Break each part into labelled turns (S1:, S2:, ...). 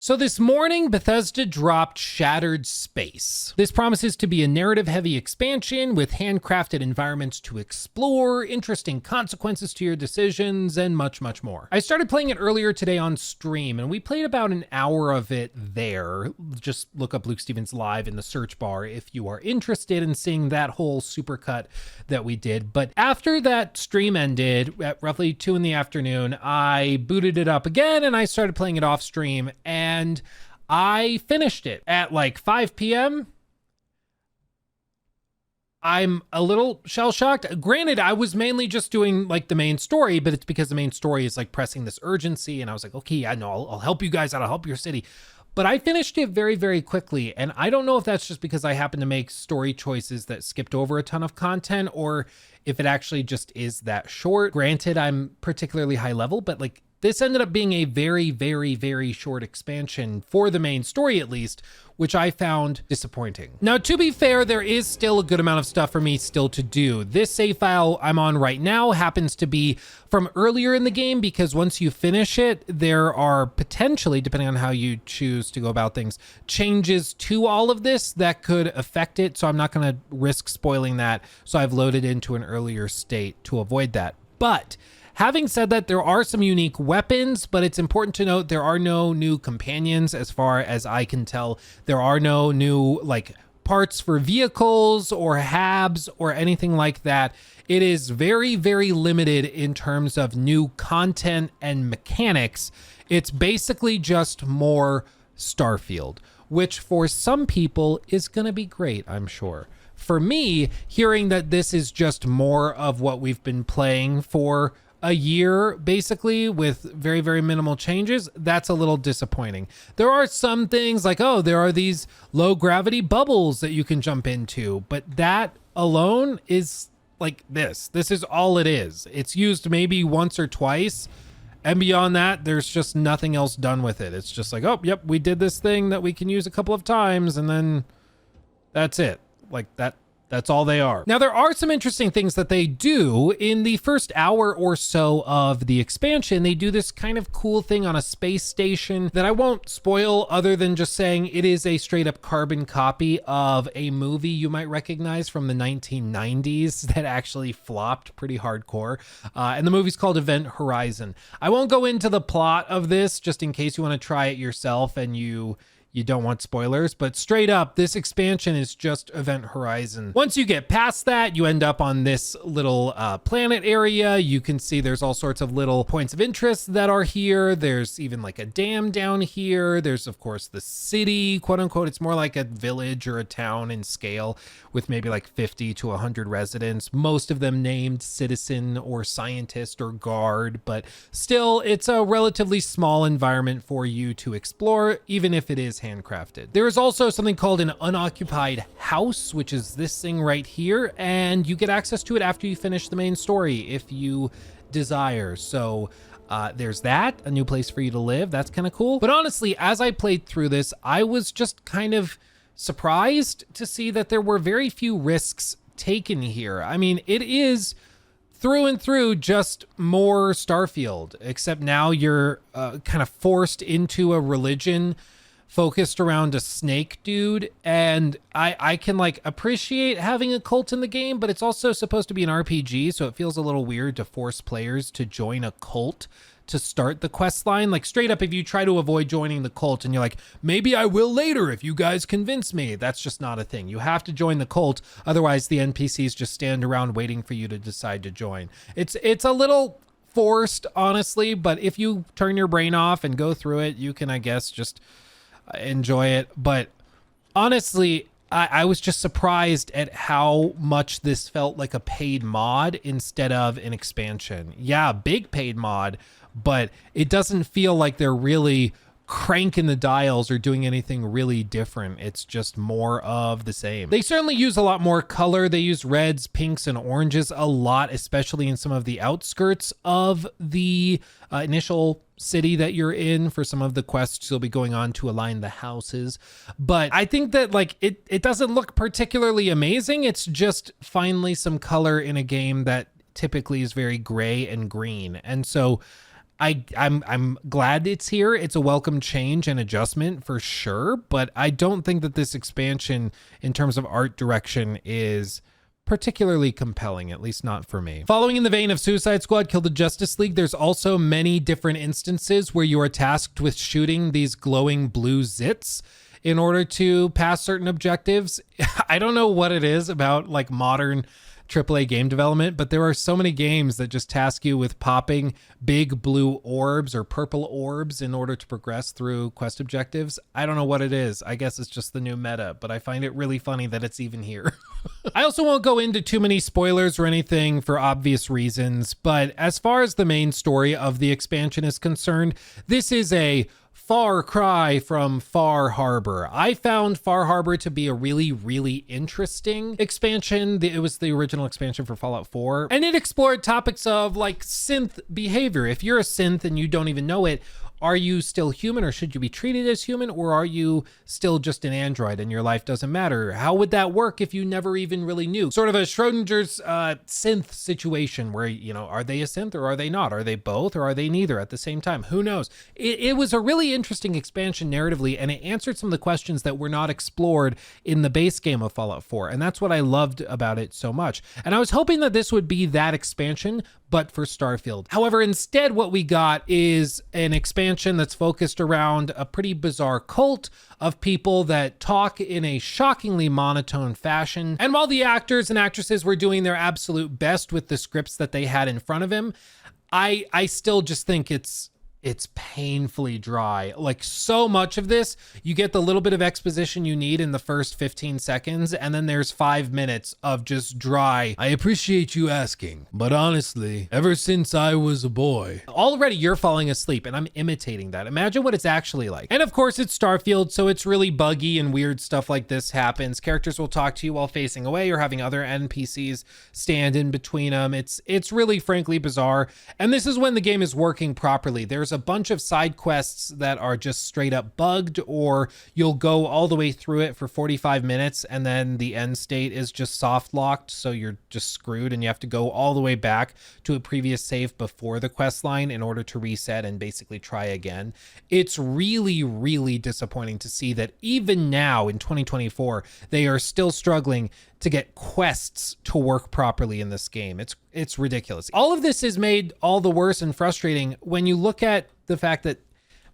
S1: So this morning, Bethesda dropped Shattered Space. This promises to be a narrative-heavy expansion with handcrafted environments to explore, interesting consequences to your decisions, and much, much more. I started playing it earlier today on stream, and we played about an hour of it there. Just look up Luke Stevens Live in the search bar if you are interested in seeing that whole supercut that we did. But after that stream ended at roughly 2 in the afternoon, I booted it up again, and I started playing it off stream, and I finished it at like 5 p.m. I'm a little shell-shocked. Granted, I was mainly just doing like the main story, but it's because the main story is like pressing this urgency, and I was like, okay, I know, I'll help you guys out, I'll help your city. But I finished it very, very quickly, and I don't know if that's just because I happened to make story choices that skipped over a ton of content, or if it actually just is that short. Granted, I'm particularly high level, but like this ended up being a very, very, very short expansion for the main story, at least, which I found disappointing. Now, to be fair, there is still a good amount of stuff for me still to do. This save file I'm on right now happens to be from earlier in the game, because once you finish it, there are potentially, depending on how you choose to go about things, changes to all of this that could affect it. So I'm not going to risk spoiling that. So I've loaded into an earlier state to avoid that. But having said that, there are some unique weapons, but it's important to note there are no new companions as far as I can tell. There are no new like parts for vehicles or habs or anything like that. It is very, very limited in terms of new content and mechanics. It's basically just more Starfield, which for some people is going to be great, I'm sure. For me, hearing that this is just more of what we've been playing for a year, basically, with very, very minimal changes, that's a little disappointing. There are some things like, oh, there are these low gravity bubbles that you can jump into, but that alone is like this. This is all it is. It's used maybe once or twice, and beyond that, there's just nothing else done with it. It's just like, oh, yep, we did this thing that we can use a couple of times, and then that's it. Like that's all they are. Now, there are some interesting things that they do. In the first hour or so of the expansion, they do this kind of cool thing on a space station that I won't spoil, other than just saying it is a straight up carbon copy of a movie you might recognize from the 1990s that actually flopped pretty hardcore. And the movie's called Event Horizon. I won't go into the plot of this just in case you want to try it yourself and you don't want spoilers, but straight up, this expansion is just Event Horizon. Once you get past that, you end up on this little planet area. You can see there's all sorts of little points of interest that are here. There's even like a dam down here. There's, of course, the city, quote unquote. It's more like a village or a town in scale with maybe like 50 to 100 residents, most of them named citizen or scientist or guard, but still, it's a relatively small environment for you to explore, even if it is handcrafted. There is also something called an unoccupied house, which is this thing right here, and you get access to it after you finish the main story if you desire. So there's that, a new place for you to live. That's kind of cool. But honestly, as I played through this, I was just kind of surprised to see that there were very few risks taken here. I mean, it is through and through just more Starfield, except now you're kind of forced into a religion focused around a snake dude, and I can like appreciate having a cult in the game, but it's also supposed to be an RPG, so it feels a little weird to force players to join a cult to start the quest line. Like straight up, if you try to avoid joining the cult and you're like, maybe I will later if you guys convince me, that's just not a thing. You have to join the cult, otherwise the NPCs just stand around waiting for you to decide to join. It's a little forced, honestly, but if you turn your brain off and go through it, you can, I guess, just enjoy it. But honestly, I was just surprised at how much this felt like a paid mod instead of an expansion. Yeah, big paid mod, but it doesn't feel like they're really cranking the dials or doing anything really different. It's just more of the same. They certainly use a lot more color. They use reds, pinks, and oranges a lot, especially in some of the outskirts of the initial city that you're in for some of the quests you'll be going on to align the houses. But I think that like it doesn't look particularly amazing. It's just finally some color in a game that typically is very gray and green. And so I'm glad it's here. It's a welcome change and adjustment for sure, but I don't think that this expansion in terms of art direction is particularly compelling, at least not for me. Following in the vein of Suicide Squad Kill the Justice League, there's also many different instances where you are tasked with shooting these glowing blue zits in order to pass certain objectives. I don't know what it is about like modern AAA game development, but there are so many games that just task you with popping big blue orbs or purple orbs in order to progress through quest objectives. I don't know what it is. I guess it's just the new meta, but I find it really funny that it's even here. I also won't go into too many spoilers or anything for obvious reasons, but as far as the main story of the expansion is concerned, this is a far cry from Far Harbor. I found Far Harbor to be a really, really interesting expansion. It was the original expansion for Fallout 4, and it explored topics of like synth behavior. If you're a synth and you don't even know it, are you still human, or should you be treated as human, or are you still just an android and your life doesn't matter? How would that work if you never even really knew? Sort of a Schrodinger's synth situation where, you know, are they a synth or are they not? Are they both or are they neither at the same time? Who knows? It was a really interesting expansion narratively, and it answered some of the questions that were not explored in the base game of Fallout 4. And that's what I loved about it so much. And I was hoping that this would be that expansion, but for Starfield. However, instead what we got is an expansion that's focused around a pretty bizarre cult of people that talk in a shockingly monotone fashion. And while the actors and actresses were doing their absolute best with the scripts that they had in front of him, I still just think it's painfully dry. Like, so much of this, you get the little bit of exposition you need in the first 15 seconds, and then there's 5 minutes of just dry, I appreciate you asking, but honestly, ever since I was a boy. Already you're falling asleep, and I'm imitating that. Imagine what it's actually like. And of course, it's Starfield, so it's really buggy and weird stuff like this happens. Characters will talk to you while facing away or having other NPCs stand in between them. It's really, frankly, bizarre. And this is when the game is working properly. There's a bunch of side quests that are just straight up bugged, or you'll go all the way through it for 45 minutes and then the end state is just soft locked, so you're just screwed and you have to go all the way back to a previous save before the quest line in order to reset and basically try again. It's really, really disappointing to see that even now in 2024 they are still struggling to get quests to work properly in this game. It's ridiculous. All of this is made all the worse and frustrating when you look at the fact that,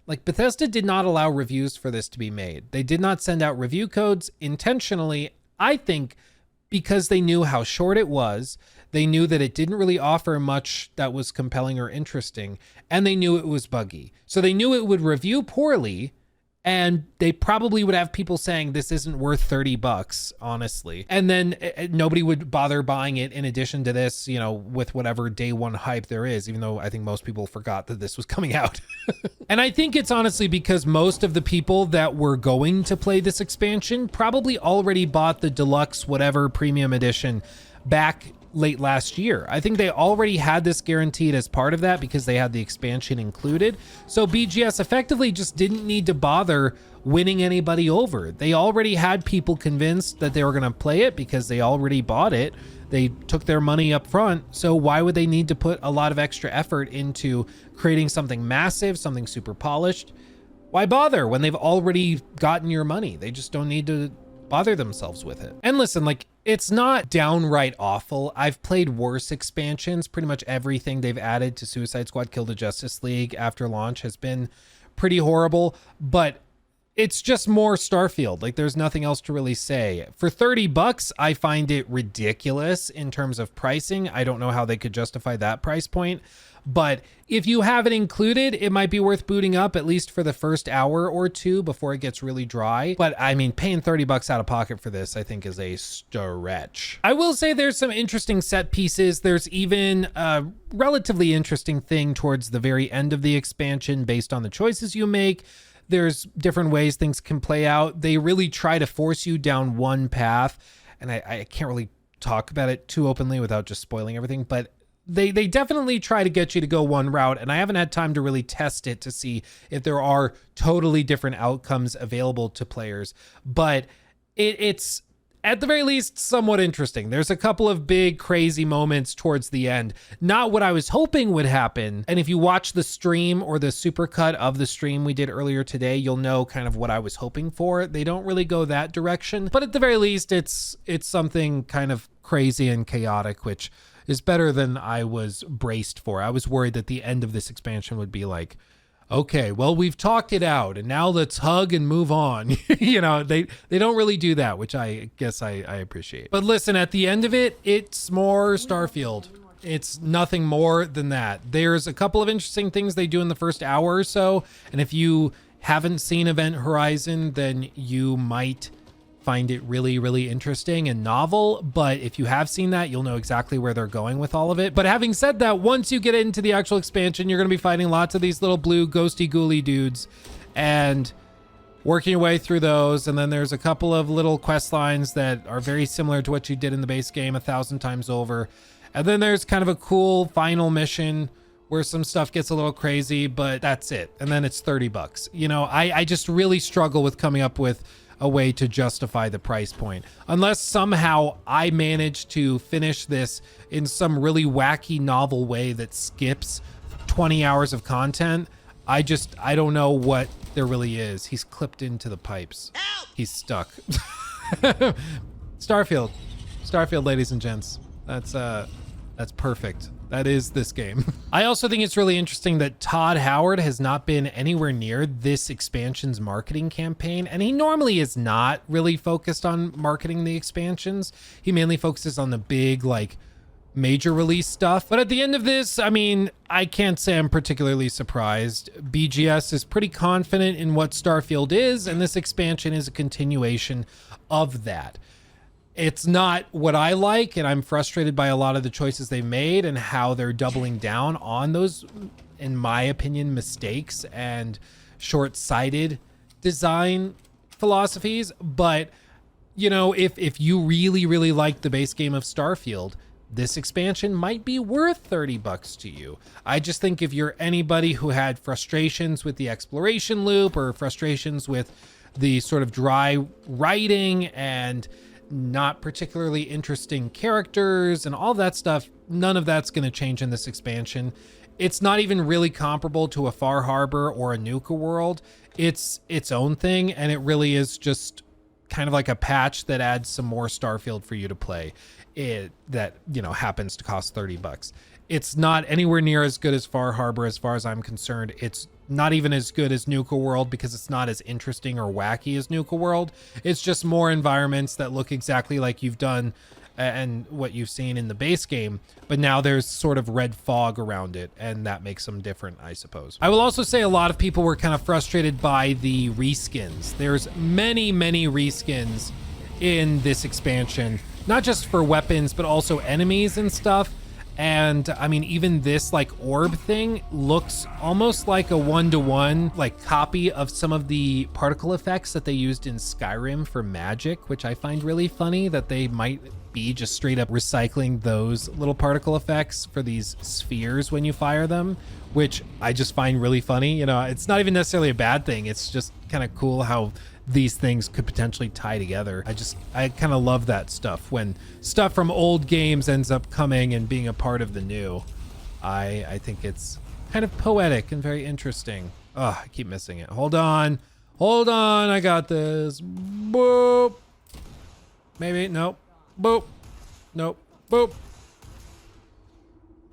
S1: like, Bethesda did not allow reviews for this to be made. They did not send out review codes intentionally, I think, because they knew how short it was. They knew that it didn't really offer much that was compelling or interesting, and they knew it was buggy. So they knew it would review poorly, and they probably would have people saying this isn't worth $30, honestly. And then nobody would bother buying it in addition to this, you know, with whatever day one hype there is, even though I think most people forgot that this was coming out. And I think it's honestly because most of the people that were going to play this expansion probably already bought the deluxe whatever premium edition back late last year. I think they already had this guaranteed as part of that because they had the expansion included. So BGS effectively just didn't need to bother winning anybody over. They already had people convinced that they were going to play it because they already bought it. They took their money up front. So why would they need to put a lot of extra effort into creating something massive, something super polished? Why bother when they've already gotten your money? They just don't need to bother themselves with it. And listen, like, it's not downright awful. I've played worse expansions. Pretty much everything they've added to Suicide Squad Kill the Justice League after launch has been pretty horrible, but it's just more Starfield. Like, there's nothing else to really say. For $30, I find it ridiculous in terms of pricing. I don't know how they could justify that price point. But if you have it included, it might be worth booting up at least for the first hour or two before it gets really dry. But I mean, paying $30 out of pocket for this, I think, is a stretch. I will say there's some interesting set pieces. There's even a relatively interesting thing towards the very end of the expansion based on the choices you make. There's different ways things can play out. They really try to force you down one path. And I can't really talk about it too openly without just spoiling everything, but they definitely try to get you to go one route, and I haven't had time to really test it to see if there are totally different outcomes available to players. But it's at the very least, somewhat interesting. There's a couple of big, crazy moments towards the end. Not what I was hoping would happen. And if you watch the stream or the supercut of the stream we did earlier today, you'll know kind of what I was hoping for. They don't really go that direction, but at the very least, it's something kind of crazy and chaotic, which is better than I was braced for. I was worried that the end of this expansion would be like, okay, well, we've talked it out and now let's hug and move on. You know, they don't really do that, which I guess I appreciate. But listen, at the end of it, it's more Starfield. It's nothing more than that. There's a couple of interesting things they do in the first hour or so. And if you haven't seen Event Horizon, then you might find it really, really interesting and novel. But if you have seen that, you'll know exactly where they're going with all of it. But having said that, once you get into the actual expansion, you're going to be fighting lots of these little blue ghosty ghouly dudes and working your way through those. And then there's a couple of little quest lines that are very similar to what you did in the base game 1,000 times over. And then there's kind of a cool final mission where some stuff gets a little crazy, but that's it. And then it's $30. You know, I just really struggle with coming up with a way to justify the price point. Unless somehow I manage to finish this in some really wacky novel way that skips 20 hours of content, I don't know what there really is. He's clipped into the pipes. Help! He's stuck. Starfield, ladies and gents. That's perfect. That is this game. I also think it's really interesting that Todd Howard has not been anywhere near this expansion's marketing campaign. And he normally is not really focused on marketing the expansions. He mainly focuses on the big, like, major release stuff. But at the end of this, I mean, I can't say I'm particularly surprised. BGS is pretty confident in what Starfield is, and this expansion is a continuation of that. It's not what I like, and I'm frustrated by a lot of the choices they made and how they're doubling down on those, in my opinion, mistakes and short-sighted design philosophies. But, you know, if you really, really like the base game of Starfield, this expansion might be worth $30 to you. I just think if you're anybody who had frustrations with the exploration loop or frustrations with the sort of dry writing and not particularly interesting characters and all that stuff, none of that's going to change in this expansion. It's not even really comparable to a Far Harbor or a Nuka World. It's its own thing, and it really is just kind of like a patch that adds some more Starfield for you to play. That, you know, happens to cost $30. It's not anywhere near as good as Far Harbor as far as I'm concerned. It's not even as good as Nuka World because it's not as interesting or wacky as Nuka World. It's just more environments that look exactly like you've done and what you've seen in the base game, but now there's sort of red fog around it, and that makes them different, I suppose. I will also say a lot of people were kind of frustrated by the reskins. There's many, many reskins in this expansion, not just for weapons, but also enemies and stuff. And I mean, even this like orb thing looks almost like a one-to-one like copy of some of the particle effects that they used in Skyrim for magic, which I find really funny that they might be just straight up recycling those little particle effects for these spheres when you fire them, which I just find really funny. You know, it's not even necessarily a bad thing. It's just kind of cool how these things could potentially tie together. I kind of love that stuff when stuff from old games ends up coming and being a part of the new. I think it's kind of poetic and very interesting. Oh, I keep missing it. Hold on, I got this. Boop. Maybe, nope. Boop. Nope. Boop.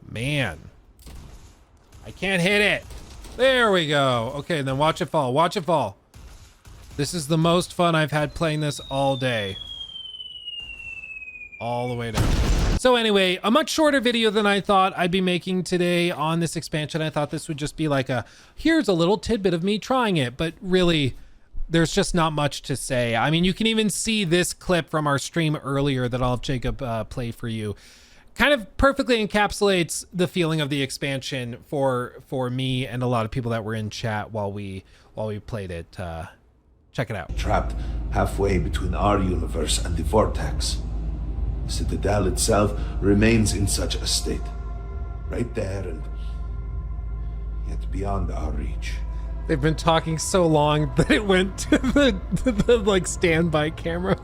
S1: Man, I can't hit it. There we go. Okay, then watch it fall. Watch it fall. This is the most fun I've had playing this all day. All the way down. So anyway, a much shorter video than I thought I'd be making today on this expansion. I thought this would just be like here's a little tidbit of me trying it, but really, there's just not much to say. I mean, you can even see this clip from our stream earlier that I'll have Jacob play for you. Kind of perfectly encapsulates the feeling of the expansion for me and a lot of people that were in chat while we played it. Check it out.
S2: Trapped halfway between our universe and the vortex. The Citadel itself remains in such a state. Right there and yet beyond our reach.
S1: They've been talking so long that it went to the like standby camera.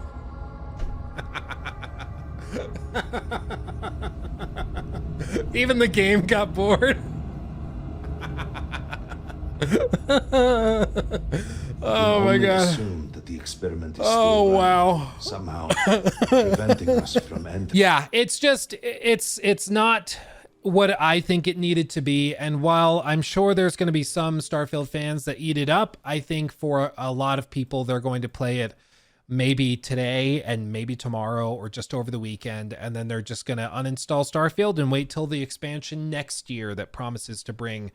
S1: Even the game got bored. Oh my god.
S2: Assume that the experiment is
S1: Oh
S2: still running,
S1: wow.
S2: somehow preventing us from entering.
S1: Yeah, it's just it's not what I think it needed to be. And while I'm sure there's going to be some Starfield fans that eat it up, I think for a lot of people they're going to play it maybe today and maybe tomorrow or just over the weekend, and then they're just going to uninstall Starfield and wait till the expansion next year that promises to bring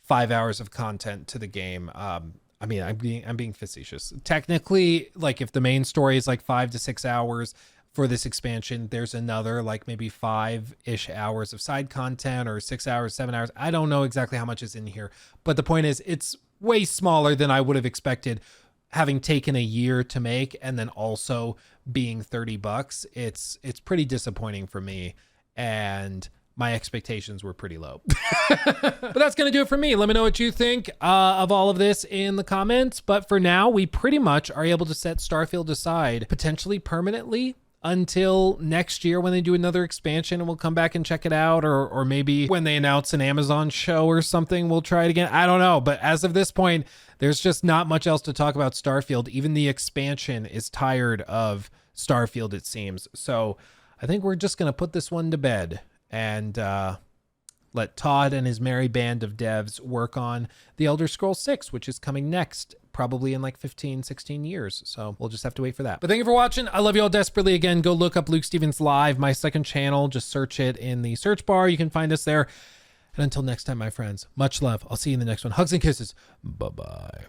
S1: 5 hours of content to the game. I mean, I'm being facetious. Technically, like if the main story is like 5 to 6 hours for this expansion, there's another like maybe 5-ish hours of side content, or 6 hours, 7 hours. I don't know exactly how much is in here, but the point is it's way smaller than I would have expected, having taken a year to make and then also being $30. It's pretty disappointing for me, and my expectations were pretty low. But that's going to do it for me. Let me know what you think of all of this in the comments. But for now, we pretty much are able to set Starfield aside potentially permanently until next year when they do another expansion, and we'll come back and check it out. Or maybe when they announce an Amazon show or something, we'll try it again. I don't know. But as of this point, there's just not much else to talk about Starfield. Even the expansion is tired of Starfield, it seems. So I think we're just going to put this one to bed and let Todd and his merry band of devs work on The Elder Scrolls 6, which is coming next, probably in like 15, 16 years. So we'll just have to wait for that. But thank you for watching. I love you all desperately. Again, go look up Luke Stevens Live, my second channel. Just search it in the search bar. You can find us there. And until next time, my friends, much love. I'll see you in the next one. Hugs and kisses. Bye-bye.